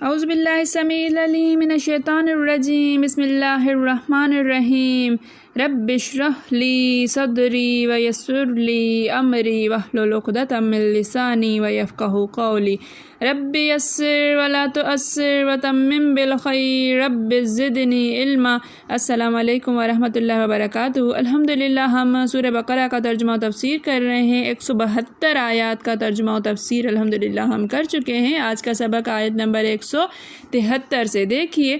اعوذ باللہ السمیع العلیم من الشیطان الرجیم بسم اللہ الرحمن الرحیم رب اشرح لی صدری ویسر لی امری واحلل عقدۃ من لسانی ویفقہوا قولی رب یسر ولا تعسر وتمم بالخیر رب زدنی علما۔ السلام علیکم ورحمۃ اللہ وبرکاتہ۔ الحمدللہ ہم سورہ بقرہ کا ترجمہ و تفسیر کر رہے ہیں۔ 172 آیات کا ترجمہ و تفسیر الحمدللہ ہم کر چکے ہیں۔ آج کا سبق آیت نمبر 173 سے دیکھیے۔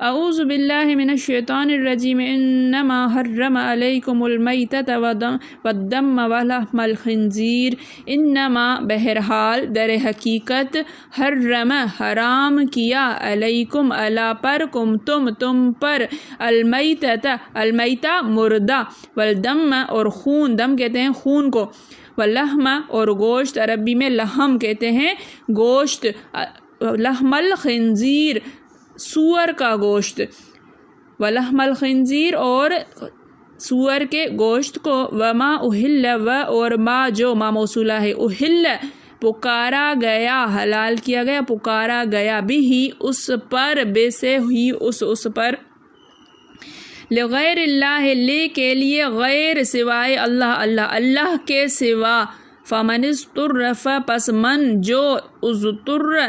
اعوذ باللہ من الشیطان الرجیم انما حرم علیکم المیتۃ والدم ولحم الخنزیر۔ انما بہرحال در حقیقت حرم حرام کیا علیکم علی پر تم پر المیتۃ المیتہ مردہ والدم اور خون، دم کہتے ہیں خون کو، واللحم اور گوشت، عربی میں لحم کہتے ہیں گوشت، لحم الخنزیر سور کا گوشت، ولحم الخنزیر اور سور کے گوشت کو، وما اہل و اور ما جو ما موصولہ ہے، اہل پکارا گیا، حلال کیا گیا، پکارا گیا، بھی اس پر، بے سے ہی اس پر، لغیر اللہ لے کے لیے، غیر سوائے اللہ کے سوا، فمن اضطر پس من جو اضطر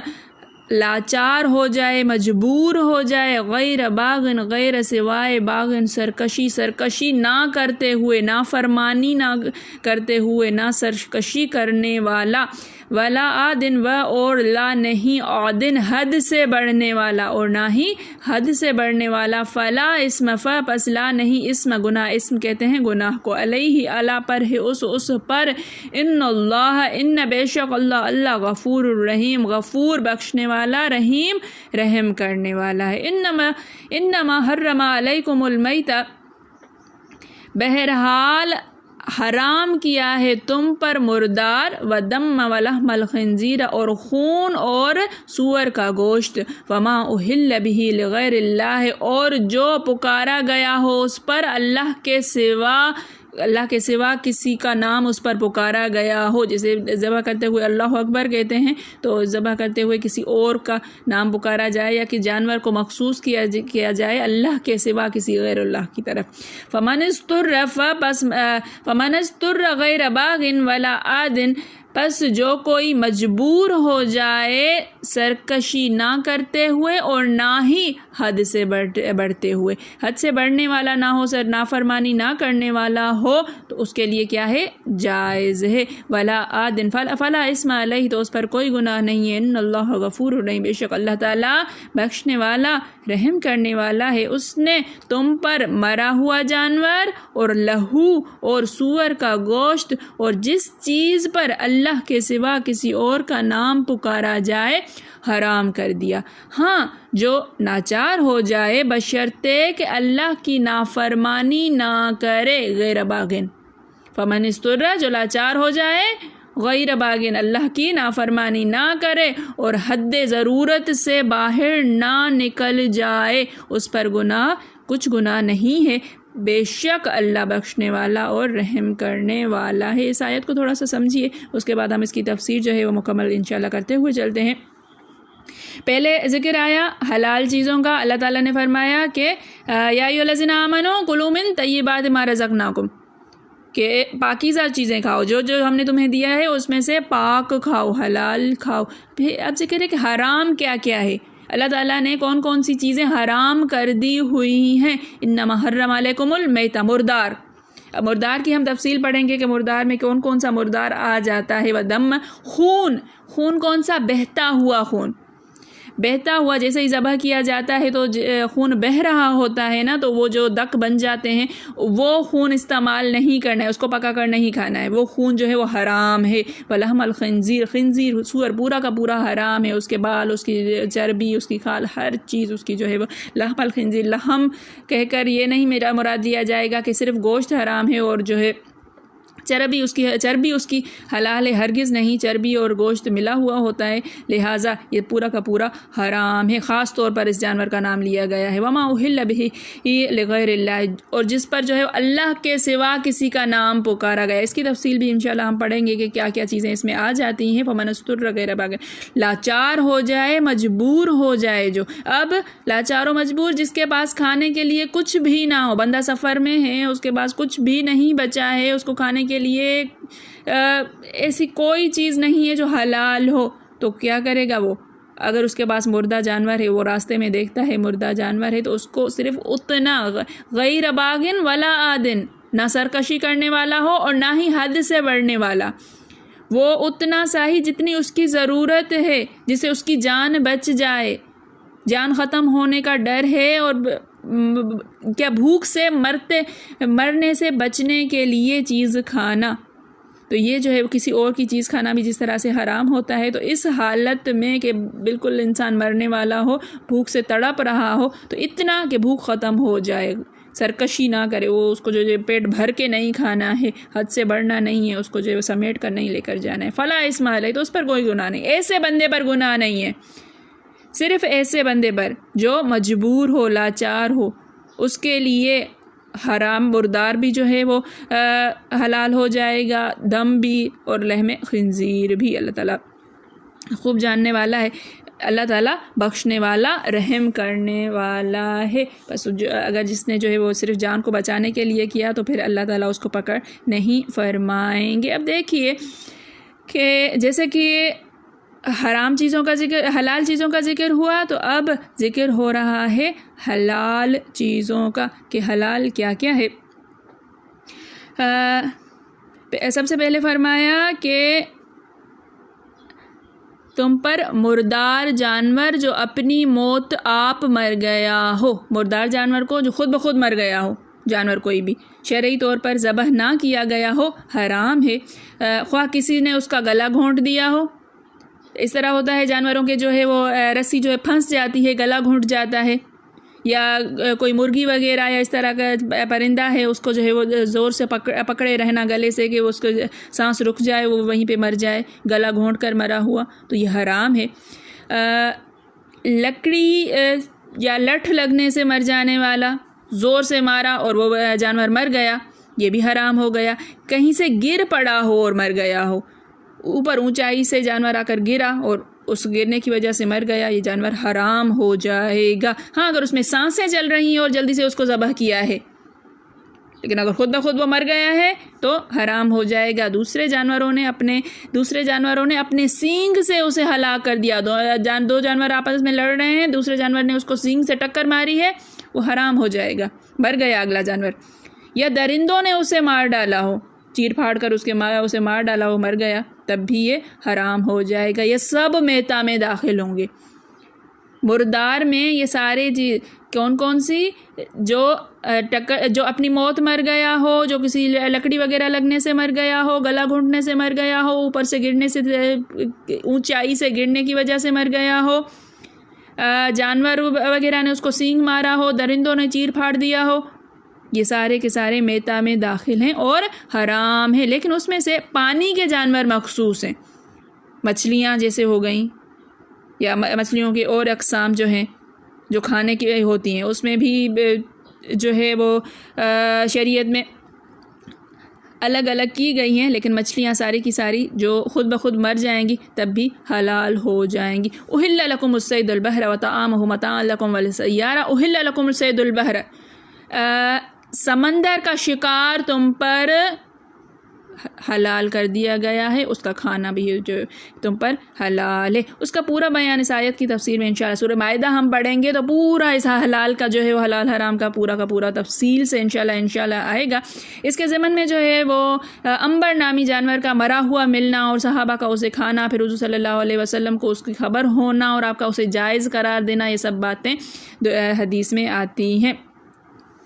لاچار ہو جائے، مجبور ہو جائے، غیر باغن غیر سوائے باغن سرکشی نہ کرتے ہوئے، نافرمانی نہ کرتے ہوئے، نہ سرکشی کرنے والا، ولا عادن و اور لا نہیں عادن حد سے بڑھنے والا اور نہ ہی حد سے بڑھنے والا، فلا اسم پس لا نہیں اسم گناہ، اسم کہتے ہیں گناہ کو، علیہ اللہ پر ہے اس پر، ان اللہ ان بے شک اللہ غفور الرحیم غفور بخشنے والا، رحیم رحم کرنے والا ہے۔ انما حرم علیکم المیتہ بہرحال حرام کیا ہے تم پر مردار، ودم ولحم الخنزیر اور خون اور سور کا گوشت، وما اہل بہ لغیر اللہ اور جو پکارا گیا ہو اس پر اللہ کے سوا کسی کا نام اس پر پکارا گیا ہو، جیسے ذبح کرتے ہوئے اللہ اکبر کہتے ہیں تو ذبح کرتے ہوئے کسی اور کا نام پکارا جائے یا کہ جانور کو مخصوص کیا جائے اللہ کے سوا کسی غیر اللہ کی طرف، فمن اضطر غیر باغ ولا عاد پس جو کوئی مجبور ہو جائے سرکشی نہ کرتے ہوئے اور نہ ہی حد سے بڑھتے ہوئے، حد سے بڑھنے والا نہ ہو، نافرمانی نہ کرنے والا ہو، تو اس کے لیے کیا ہے جائز ہے، ولا عادن فلا اسم علیہ تو اس پر کوئی گناہ نہیں ہے، ان اللہ غفور الرحیم بے شک اللہ تعالیٰ بخشنے والا رحم کرنے والا ہے۔ اس نے تم پر مرا ہوا جانور اور لہو اور سور کا گوشت اور جس چیز پر اللہ کے سوا کسی اور کا نام پکارا جائے حرام کر دیا، ہاں جو ناچار ہو جائے بشرطے کہ اللہ کی نافرمانی نہ کرے، غیر باغن، فمن اضطر جو لاچار ہو جائے غیر باغن اللہ کی نافرمانی نہ کرے اور حد ضرورت سے باہر نہ نکل جائے، اس پر کچھ گناہ نہیں ہے، بے شک اللہ بخشنے والا اور رحم کرنے والا ہے۔ اس آیت کو تھوڑا سا سمجھیے، اس کے بعد ہم اس کی تفسیر جو ہے وہ مکمل انشاءاللہ کرتے ہوئے چلتے ہیں۔ پہلے ذکر آیا حلال چیزوں کا، اللہ تعالیٰ نے فرمایا کہ یا ایھا الذین آمنوا کلوا من طیبات ما رزقناکم، کہ پاکیزہ چیزیں کھاؤ، جو ہم نے تمہیں دیا ہے اس میں سے پاک کھاؤ، حلال کھاؤ۔ پھر اب ذکر ہے کہ حرام کیا کیا ہے، اللہ تعالیٰ نے کون کون سی چیزیں حرام کر دی ہوئی ہیں۔ انما حرم علیکم المیتہ، مردار کی ہم تفصیل پڑھیں گے کہ مردار میں کون سا مردار آ جاتا ہے، ودم خون کون سا، بہتا ہوا جیسے ہی ذبح کیا جاتا ہے تو خون بہہ رہا ہوتا ہے نا، تو وہ جو دق بن جاتے ہیں وہ خون استعمال نہیں کرنا ہے، اس کو پکا کر نہیں کھانا ہے، وہ خون جو ہے وہ حرام ہے۔ ولحم الخنزیر سور پورا کا پورا حرام ہے، اس کے بال، اس کی چربی، اس کی کھال، ہر چیز اس کی جو ہے وہ لحم الخنزیر، لحم کہہ کر یہ نہیں میرا مراد لیا جائے گا کہ صرف گوشت حرام ہے اور جو ہے چربی اس کی حلال ہے، ہرگز نہیں، چربی اور گوشت ملا ہوا ہوتا ہے، لہٰذا یہ پورا کا پورا حرام ہے۔ خاص طور پر اس جانور کا نام لیا گیا ہے، وما اہل بہ لغیر اللہ، اور جس پر جو ہے اللہ کے سوا کسی کا نام پکارا گیا۔ اس کی تفصیل بھی انشاءاللہ ہم پڑھیں گے کہ کیا کیا چیزیں اس میں آ جاتی ہیں۔ فمن استر وغیرہ وغیرہ، لاچار ہو جائے، مجبور ہو جائے جو، اب لاچار و مجبور جس کے پاس کھانے کے لیے کچھ بھی نہ ہو، بندہ سفر میں ہے، اس کے پاس کچھ بھی نہیں بچا ہے، اس کو کھانے کے لیے ایسی کوئی چیز نہیں ہے جو حلال ہو، تو کیا کرے گا وہ؟ اگر اس کے پاس مردہ جانور ہے، وہ راستے میں دیکھتا ہے مردہ جانور ہے، تو اس کو صرف اتنا، غیر باغن ولا عادن، نہ سرکشی کرنے والا ہو اور نہ ہی حد سے بڑھنے والا، وہ اتنا سا ہی جتنی اس کی ضرورت ہے، جسے اس کی جان بچ جائے، جان ختم ہونے کا ڈر ہے، اور کیا بھوک سے مرنے سے بچنے کے لیے چیز کھانا، تو یہ جو ہے کسی اور کی چیز کھانا بھی جس طرح سے حرام ہوتا ہے، تو اس حالت میں کہ بالکل انسان مرنے والا ہو، بھوک سے تڑپ رہا ہو، تو اتنا کہ بھوک ختم ہو جائے، سرکشی نہ کرے، وہ اس کو جو پیٹ بھر کے نہیں کھانا ہے، حد سے بڑھنا نہیں ہے، اس کو جو سمیٹ کر نہیں لے کر جانا ہے، فلا اسم علیہ، تو اس پر کوئی گناہ نہیں، ایسے بندے پر گناہ نہیں ہے، صرف ایسے بندے پر جو مجبور ہو، لاچار ہو، اس کے لیے حرام مردار بھی جو ہے وہ حلال ہو جائے گا، دم بھی اور لحم خنزیر بھی۔ اللہ تعالیٰ خوب جاننے والا ہے، اللہ تعالیٰ بخشنے والا، رحم کرنے والا ہے، بس اگر جس نے جو ہے وہ صرف جان کو بچانے کے لیے کیا تو پھر اللہ تعالیٰ اس کو پکڑ نہیں فرمائیں گے۔ اب دیکھیے کہ جیسے کہ حرام چیزوں کا ذکر، حلال چیزوں کا ذکر ہوا، تو اب ذکر ہو رہا ہے حلال چیزوں کا کہ حلال کیا کیا ہے۔ سب سے پہلے فرمایا کہ تم پر مردار جانور جو اپنی موت آپ مر گیا ہو، مردار جانور کو جو خود بخود مر گیا ہو، جانور کوئی بھی شرعی طور پر ذبح نہ کیا گیا ہو، حرام ہے، خواہ کسی نے اس کا گلا گھونٹ دیا ہو، اس طرح ہوتا ہے جانوروں کے جو ہے وہ رسی جو ہے پھنس جاتی ہے، گلا گھونٹ جاتا ہے، یا کوئی مرغی وغیرہ یا اس طرح کا پرندہ ہے، اس کو جو ہے وہ زور سے پکڑے رہنا گلے سے کہ اس کو سانس رک جائے، وہ وہیں پہ مر جائے، گلا گھونٹ کر مرا ہوا، تو یہ حرام ہے۔ لکڑی یا لٹھ لگنے سے مر جانے والا، زور سے مارا اور وہ جانور مر گیا، یہ بھی حرام ہو گیا۔ کہیں سے گر پڑا ہو اور مر گیا ہو، اوپر اونچائی سے جانور آ کر گرا اور اس گرنے کی وجہ سے مر گیا، یہ جانور حرام ہو جائے گا۔ ہاں اگر اس میں سانسیں چل رہی ہیں اور جلدی سے اس کو ذبح کیا ہے، لیکن اگر خود بخود وہ مر گیا ہے تو حرام ہو جائے گا۔ دوسرے جانوروں نے اپنے سینگ سے اسے ہلاک کر دیا، دو جانور آپس میں لڑ رہے ہیں، دوسرے جانور نے اس کو سینگ سے ٹکر ماری ہے، وہ حرام ہو جائے گا، مر گیا اگلا جانور۔ یا درندوں نے اسے مار ڈالا ہو، چیر پھاڑ کر اسے مار ڈالا ہو، مر گیا، تب بھی یہ حرام ہو جائے گا۔ یہ سب میتہ میں داخل ہوں گے۔ مردار میں یہ سارے چیز کون سی؟ جو اپنی موت مر گیا ہو، جو کسی لکڑی وغیرہ لگنے سے مر گیا ہو، گلا گھونٹنے سے مر گیا ہو، اوپر سے گرنے سے، اونچائی سے گرنے کی وجہ سے مر گیا ہو، جانور وغیرہ نے اس کو سینگ مارا ہو، درندوں نے چیر پھاڑ دیا ہو، یہ سارے کے سارے میتہ میں داخل ہیں اور حرام ہیں۔ لیکن اس میں سے پانی کے جانور مخصوص ہیں، مچھلیاں جیسے ہو گئیں، یا مچھلیوں کی اور اقسام جو ہیں جو کھانے کی ہوتی ہیں، اس میں بھی جو ہے وہ شریعت میں الگ الگ کی گئی ہیں، لیکن مچھلیاں ساری کی ساری جو خود بخود مر جائیں گی تب بھی حلال ہو جائیں گی۔ احل لکم الصید البحر وطعامہ متاعا لکم وللسیارہ، احل لکم الصید البحر، سمندر کا شکار تم پر حلال کر دیا گیا ہے، اس کا کھانا بھی جو تم پر حلال ہے۔ اس کا پورا بیان اس آیت کی تفسیر میں انشاءاللہ سورہ مائدہ ہم پڑھیں گے تو پورا اس حلال کا جو ہے وہ حلال حرام کا پورا تفصیل سے انشاءاللہ آئے گا۔ اس کے ضمن میں جو ہے وہ عنبر نامی جانور کا مرا ہوا ملنا اور صحابہ کا اسے کھانا، پھر حضور صلی اللہ علیہ وسلم کو اس کی خبر ہونا اور آپ کا اسے جائز قرار دینا، یہ سب باتیں حدیث میں آتی ہیں۔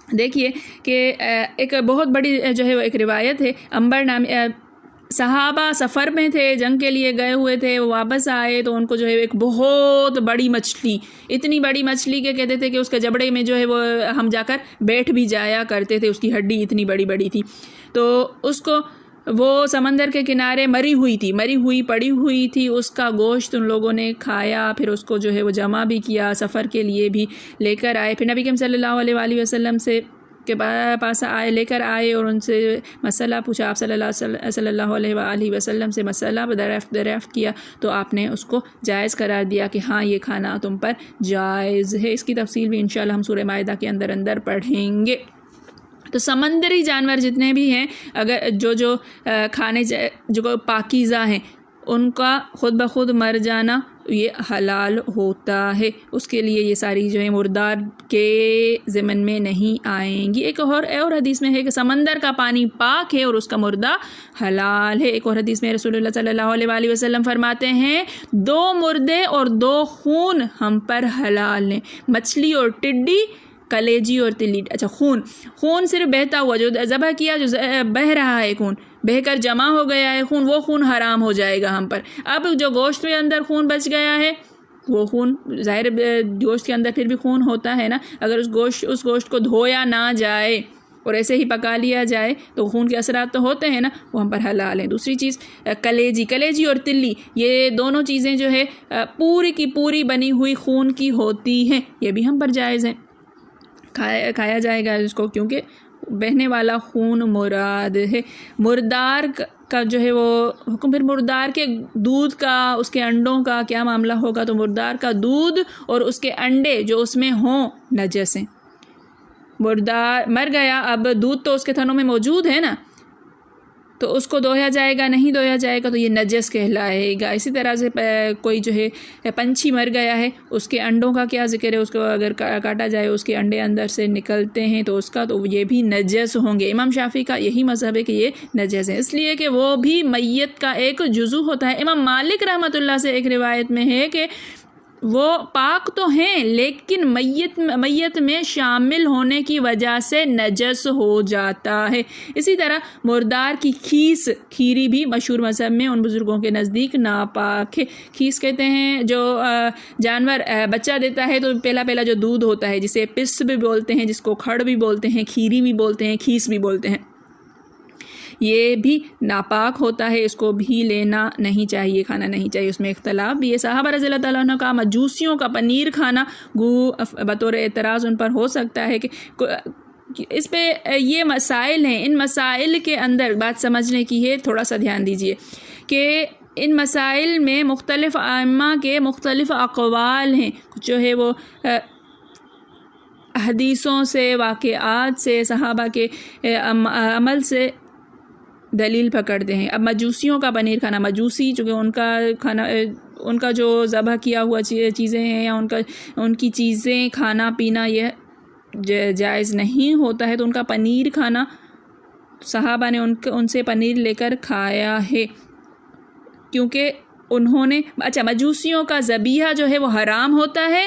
دیکھیے کہ ایک بہت بڑی جو ہے وہ ایک روایت ہے، عنبر نام صحابہ سفر میں تھے، جنگ کے لیے گئے ہوئے تھے، وہ واپس آئے تو ان کو جو ہے ایک بہت بڑی مچھلی، اتنی بڑی مچھلی کہ کہتے تھے کہ اس کے جبڑے میں جو ہے وہ ہم جا کر بیٹھ بھی جایا کرتے تھے، اس کی ہڈی اتنی بڑی بڑی تھی، تو اس کو وہ سمندر کے کنارے مری ہوئی پڑی ہوئی تھی، اس کا گوشت ان لوگوں نے کھایا، پھر اس کو جو ہے وہ جمع بھی کیا، سفر کے لیے بھی لے کر آئے، پھر نبی کریم صلی اللہ علیہ وآلہ وسلم سے کے پاس لے کر آئے اور ان سے مسئلہ پوچھا، آپ صلی اللہ علیہ وآلہ وسلم سے مسئلہ دریافت کیا، تو آپ نے اس کو جائز قرار دیا کہ ہاں یہ کھانا تم پر جائز ہے۔ اس کی تفصیل بھی انشاءاللہ ہم سورہ مائدہ کے اندر پڑھیں گے۔ تو سمندری جانور جتنے بھی ہیں، اگر جو کھانے جو پاکیزہ ہیں، ان کا خود بخود مر جانا یہ حلال ہوتا ہے، اس کے لیے یہ ساری جو ہے مردار کے ضمن میں نہیں آئیں گی۔ ایک اور حدیث میں ہے کہ سمندر کا پانی پاک ہے اور اس کا مردہ حلال ہے۔ ایک اور حدیث میں رسول اللہ صلی اللہ علیہ وآلہ وسلم فرماتے ہیں 2 مردے اور 2 خون ہم پر حلال ہیں، مچھلی اور ٹڈی، کلیجی اور تلی۔ اچھا، خون صرف بہتا ہوا جو ذبح کیا، جو بہہ رہا ہے، خون بہہ کر جمع ہو گیا ہے، وہ خون حرام ہو جائے گا ہم پر۔ اب جو گوشت کے اندر خون بچ گیا ہے، وہ خون ظاہر گوشت کے اندر پھر بھی خون ہوتا ہے نا، اگر اس گوشت کو دھویا نہ جائے اور ایسے ہی پکا لیا جائے تو خون کے اثرات تو ہوتے ہیں نا، وہ ہم پر حلال ہیں۔ دوسری چیز کلیجی اور تلی، یہ دونوں چیزیں جو ہے پوری کی پوری بنی ہوئی خون کی ہوتی ہیں، یہ بھی ہم پر جائز ہیں، کھایا جائے گا اس کو، کیونکہ بہنے والا خون مراد ہے۔ مردار کا جو ہے وہ حکم، پھر مردار کے دودھ کا، اس کے انڈوں کا کیا معاملہ ہوگا؟ تو مردار کا دودھ اور اس کے انڈے جو اس میں ہوں نجس ہیں۔ مردار مر گیا، اب دودھ تو اس کے تھنوں میں موجود ہے نا، تو اس کو دھویا جائے گا، نہیں دھویا جائے گا تو یہ نجس کہلائے گا۔ اسی طرح سے کوئی جو ہے پنچھی مر گیا ہے، اس کے انڈوں کا کیا ذکر ہے؟ اس کو اگر کاٹا جائے، اس کے انڈے اندر سے نکلتے ہیں تو اس کا تو یہ بھی نجس ہوں گے۔ امام شافعی کا یہی مذہب ہے کہ یہ نجس ہے، اس لیے کہ وہ بھی میت کا ایک جزو ہوتا ہے۔ امام مالک رحمۃ اللہ سے ایک روایت میں ہے کہ وہ پاک تو ہیں لیکن میت میں شامل ہونے کی وجہ سے نجس ہو جاتا ہے۔ اسی طرح مردار کی کھیری بھی مشہور مذہب میں ان بزرگوں کے نزدیک ناپاک ہے۔ کھیس کہتے ہیں جو جانور بچہ دیتا ہے تو پہلا جو دودھ ہوتا ہے، جسے پس بھی بولتے ہیں، جس کو کھڑ بھی بولتے ہیں، کھیری بھی بولتے ہیں، کھیس بھی بولتے ہیں، یہ بھی ناپاک ہوتا ہے، اس کو بھی لینا نہیں چاہیے، کھانا نہیں چاہیے۔ اس میں اختلاف بھی ہے۔ صحابہ رضی اللہ تعالیٰ عنہ کا مجوسیوں کا پنیر کھانا بطور اعتراض ان پر ہو سکتا ہے کہ اس پہ یہ مسائل ہیں، ان مسائل کے اندر بات سمجھنے کی ہے، تھوڑا سا دھیان دیجیے کہ ان مسائل میں مختلف ائمہ کے مختلف اقوال ہیں، جو ہے وہ حدیثوں سے، واقعات سے، صحابہ کے عمل سے دلیل پکڑتے ہیں۔ اب مجوسیوں کا پنیر کھانا، مجوسی چونکہ ان کا کھانا، ان کا جو ذبح کیا ہوا چیزیں ہیں یا ان کی چیزیں کھانا پینا یہ جائز نہیں ہوتا ہے، تو ان کا پنیر کھانا صحابہ نے ان سے پنیر لے کر کھایا ہے، کیونکہ انہوں نے مجوسیوں کا ذبیحہ جو ہے وہ حرام ہوتا ہے،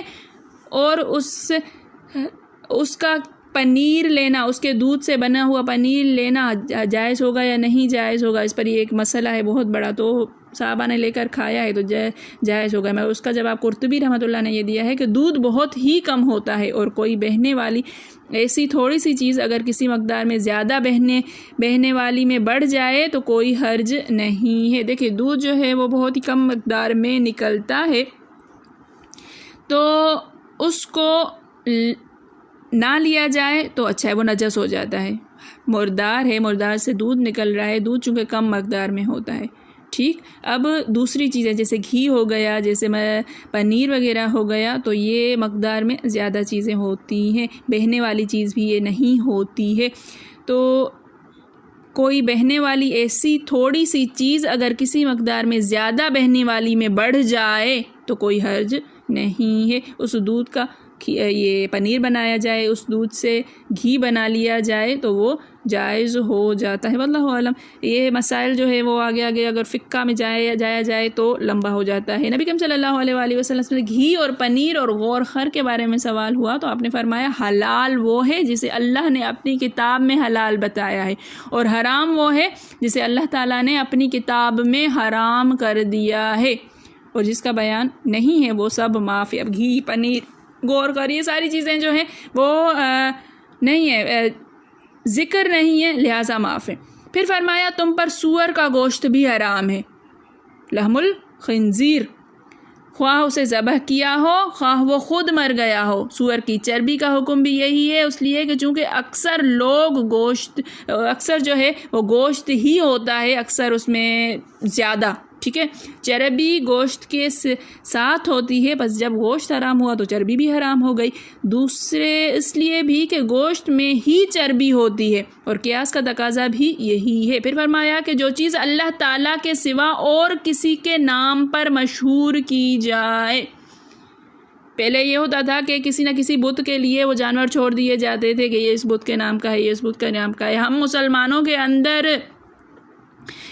اور اس کا پنیر لینا، اس کے دودھ سے بنا ہوا پنیر لینا جائز ہوگا یا نہیں جائز ہوگا، اس پر یہ ایک مسئلہ ہے بہت بڑا، تو صحابہ نے لے کر کھایا ہے تو جائز ہوگا۔ میں اس کا جواب قرطبی رحمۃ اللہ نے یہ دیا ہے کہ دودھ بہت ہی کم ہوتا ہے، اور کوئی بہنے والی ایسی تھوڑی سی چیز اگر کسی مقدار میں زیادہ بہنے والی میں بڑھ جائے تو کوئی حرج نہیں ہے۔ دیکھیں دودھ جو ہے وہ بہت ہی کم مقدار میں نکلتا ہے، تو اس کو نہ لیا جائے تو اچھا ہے، وہ نجس ہو جاتا ہے، مردار ہے، مردار سے دودھ نکل رہا ہے، دودھ چونکہ کم مقدار میں ہوتا ہے، ٹھیک۔ اب دوسری چیزیں جیسے گھی ہو گیا، جیسے پنیر وغیرہ ہو گیا، تو یہ مقدار میں زیادہ چیزیں ہوتی ہیں، بہنے والی چیز بھی یہ نہیں ہوتی ہے، تو کوئی بہنے والی ایسی تھوڑی سی چیز اگر کسی مقدار میں زیادہ بہنے والی میں بڑھ جائے تو کوئی حرج نہیں ہے، اس دودھ کا یہ پنیر بنایا جائے، اس دودھ سے گھی بنا لیا جائے تو وہ جائز ہو جاتا ہے۔ واللہ اعلم۔ یہ مسائل جو ہے وہ آگے اگر فقہ میں جایا جائے تو لمبا ہو جاتا ہے۔ نبی کریم صلی اللہ علیہ وآلہ وسلم سے گھی اور پنیر اور غور خر کے بارے میں سوال ہوا تو آپ نے فرمایا حلال وہ ہے جسے اللہ نے اپنی کتاب میں حلال بتایا ہے، اور حرام وہ ہے جسے اللہ تعالیٰ نے اپنی کتاب میں حرام کر دیا ہے، اور جس کا بیان نہیں ہے وہ سب معاف ہے۔ اب گھی، پنیر، غور خر، یہ ساری چیزیں جو ہیں وہ نہیں ہے، ذکر نہیں ہے، لہٰذا معاف ہے۔ پھر فرمایا تم پر سور کا گوشت بھی حرام ہے، لحم الخنزیر، خواہ اسے ذبح کیا ہو خواہ وہ خود مر گیا ہو۔ سور کی چربی کا حکم بھی یہی ہے، اس لیے کہ چونکہ اکثر جو ہے وہ گوشت ہی ہوتا ہے، اکثر اس میں زیادہ، ٹھیک ہے، چربی گوشت کے ساتھ ہوتی ہے، بس جب گوشت حرام ہوا تو چربی بھی حرام ہو گئی۔ دوسرے اس لیے بھی کہ گوشت میں ہی چربی ہوتی ہے، اور قیاس کا تقاضا بھی یہی ہے۔ پھر فرمایا کہ جو چیز اللہ تعالیٰ کے سوا اور کسی کے نام پر مشہور کی جائے، پہلے یہ ہوتا تھا کہ کسی نہ کسی بت کے لیے وہ جانور چھوڑ دیے جاتے تھے کہ یہ اس بت کے نام کا ہے، یہ اس بت کے نام کا ہے۔ ہم مسلمانوں کے اندر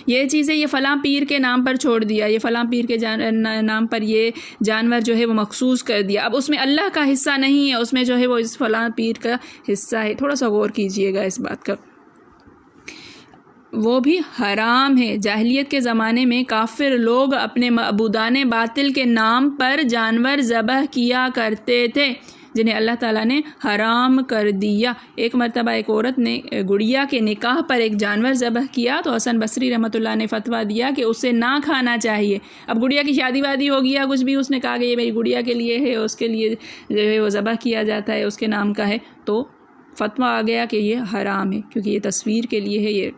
یہ چیزیں، یہ فلاں پیر کے نام پر چھوڑ دیا، یہ فلاں پیر کے نام پر یہ جانور جو ہے وہ مخصوص کر دیا، اب اس میں اللہ کا حصہ نہیں ہے، اس میں جو ہے وہ اس فلاں پیر کا حصہ ہے۔ تھوڑا سا غور کیجئے گا اس بات کا، وہ بھی حرام ہے۔ جاہلیت کے زمانے میں کافر لوگ اپنے معبودان باطل کے نام پر جانور ذبح کیا کرتے تھے جنہیں اللہ تعالیٰ نے حرام کر دیا۔ ایک مرتبہ ایک عورت نے گڑیا کے نکاح پر ایک جانور ذبح کیا تو حسن بصری رحمۃ اللہ نے فتویٰ دیا کہ اسے نہ کھانا چاہیے۔ اب گڑیا کی شادی وادی ہو گیا کچھ بھی، اس نے کہا کہ یہ میری گڑیا کے لیے ہے، اس کے لیے جو ہے وہ ذبح کیا جاتا ہے، اس کے نام کا ہے، تو فتویٰ آ گیا کہ یہ حرام ہے کیونکہ یہ تصویر کے لیے ہے۔ یہ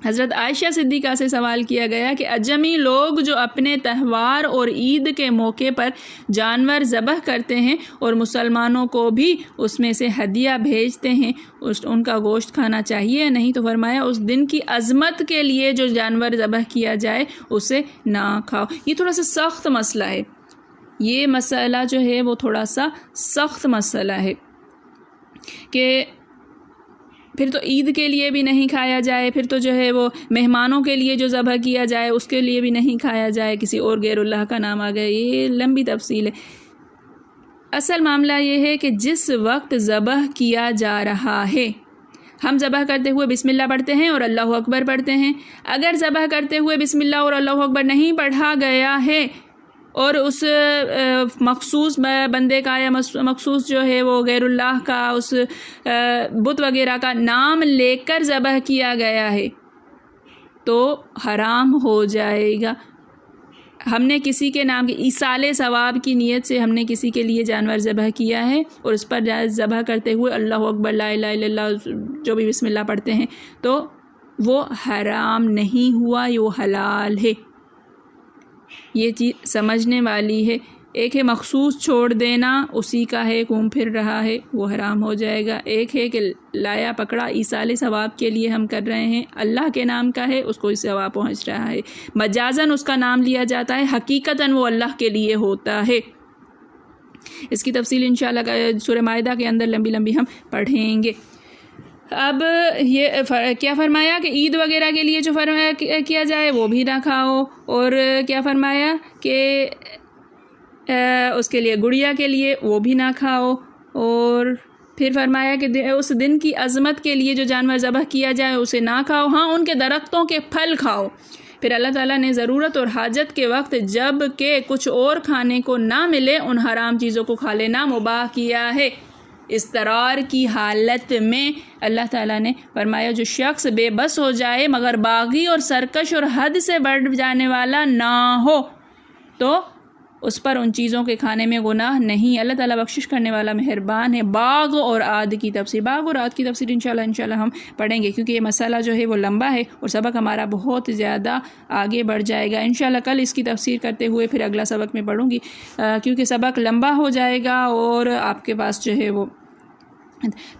حضرت عائشہ صدیقہ سے سوال کیا گیا کہ اجمی لوگ جو اپنے تہوار اور عید کے موقع پر جانور ذبح کرتے ہیں اور مسلمانوں کو بھی اس میں سے ہدیہ بھیجتے ہیں، ان کا گوشت کھانا چاہیے یا نہیں؟ تو فرمایا اس دن کی عظمت کے لیے جو جانور ذبح کیا جائے اسے نہ کھاؤ۔ یہ تھوڑا سا سخت مسئلہ ہے، یہ مسئلہ جو ہے وہ تھوڑا سا سخت مسئلہ ہے کہ پھر تو عید کے لیے بھی نہیں کھایا جائے، پھر تو جو ہے وہ مہمانوں کے لیے جو ذبح کیا جائے اس کے لیے بھی نہیں کھایا جائے، کسی اور غیر اللہ کا نام آ گیا۔ یہ لمبی تفصیل ہے۔ اصل معاملہ یہ ہے کہ جس وقت ذبح کیا جا رہا ہے، ہم ذبح کرتے ہوئے بسم اللہ پڑھتے ہیں اور اللہ اکبر پڑھتے ہیں۔ اگر ذبح کرتے ہوئے بسم اللہ اور اللہ اکبر نہیں پڑھا گیا ہے اور اس مخصوص بندے کا یا مخصوص جو ہے وہ غیر اللہ کا، اس بت وغیرہ کا نام لے کر ذبح کیا گیا ہے تو حرام ہو جائے گا۔ ہم نے کسی کے نام کی ایصال ثواب کی نیت سے ہم نے کسی کے لیے جانور ذبح کیا ہے اور اس پر ذبح کرتے ہوئے اللہ اکبر لا الہ الا اللہ جو بھی بسم اللہ پڑھتے ہیں تو وہ حرام نہیں ہوا، یہ حلال ہے۔ یہ چیز سمجھنے والی ہے۔ ایک ہے مخصوص چھوڑ دینا، اسی کا ہے گھوم پھر رہا ہے، وہ حرام ہو جائے گا۔ ایک ہے کہ لایا پکڑا ایصال ثواب کے لیے ہم کر رہے ہیں، اللہ کے نام کا ہے، اس کو اس ثواب پہنچ رہا ہے، مجازاً اس کا نام لیا جاتا ہے، حقیقتاً وہ اللہ کے لیے ہوتا ہے۔ اس کی تفصیل انشاءاللہ سورہ مائدہ کے اندر لمبی لمبی ہم پڑھیں گے۔ اب یہ کیا فرمایا کہ عید وغیرہ کے لیے جو فرمایا کیا جائے وہ بھی نہ کھاؤ، اور کیا فرمایا کہ اس کے لیے گڑیا کے لیے وہ بھی نہ کھاؤ، اور پھر فرمایا کہ اس دن کی عظمت کے لیے جو جانور ذبح کیا جائے اسے نہ کھاؤ، ہاں ان کے درختوں کے پھل کھاؤ۔ پھر اللہ تعالیٰ نے ضرورت اور حاجت کے وقت جب کہ کچھ اور کھانے کو نہ ملے ان حرام چیزوں کو کھا لینا مباح کیا ہے۔ اضطرار کی حالت میں اللہ تعالیٰ نے فرمایا جو شخص بے بس ہو جائے مگر باغی اور سرکش اور حد سے بڑھ جانے والا نہ ہو تو اس پر ان چیزوں کے کھانے میں گناہ نہیں۔ اللہ تعالیٰ بخشش کرنے والا مہربان ہے۔ باغ اور عاد کی تفسیر، باغ اور عاد کی تفسیر انشاءاللہ ہم پڑھیں گے کیونکہ یہ مسئلہ جو ہے وہ لمبا ہے اور سبق ہمارا بہت زیادہ آگے بڑھ جائے گا۔ انشاءاللہ کل اس کی تفسیر کرتے ہوئے پھر اگلا سبق میں پڑھوں گی کیونکہ سبق لمبا ہو جائے گا اور آپ کے پاس جو ہے وہ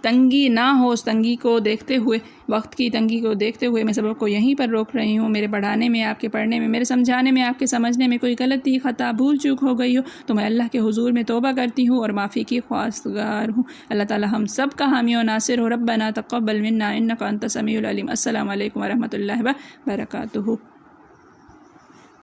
تنگی نہ ہو۔ اس تنگی کو دیکھتے ہوئے، وقت کی تنگی کو دیکھتے ہوئے میں سبق کو یہیں پر روک رہی ہوں۔ میرے پڑھانے میں، آپ کے پڑھنے میں، میرے سمجھانے میں، آپ کے سمجھنے میں کوئی غلطی، خطا، بھول چوک ہو گئی ہو تو میں اللہ کے حضور میں توبہ کرتی ہوں اور معافی کی خواستگار ہوں۔ اللہ تعالی ہم سب کا حامی و ناصر ہو۔ ربنا تقبل منا انک انت السمیع العلیم۔ السلام علیکم ورحمۃ اللہ وبرکاتہ۔